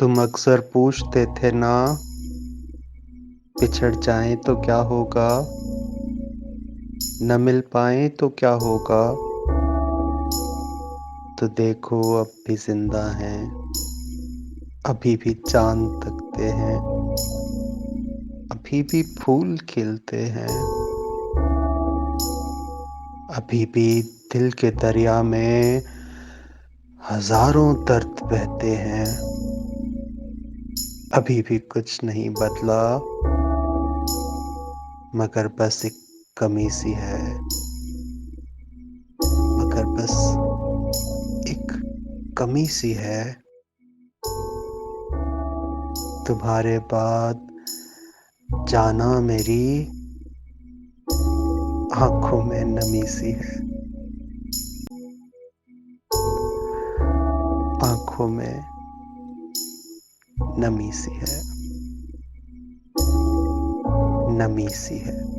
तुम अक्सर पूछते थे ना, बिछड़ जाएं तो क्या होगा, न मिल पाएं तो क्या होगा। तो देखो अब भी जिंदा हैं, अभी भी चांद तकते हैं, अभी भी फूल खिलते हैं, अभी भी दिल के दरिया में हजारों दर्द बहते हैं। अभी भी कुछ नहीं बदला, मगर बस एक कमी सी है, मगर बस एक कमी सी है। तुम्हारे बाद जाना मेरी आंखों में नमी सी है, आंखों में नमी सी है, नमी सी है।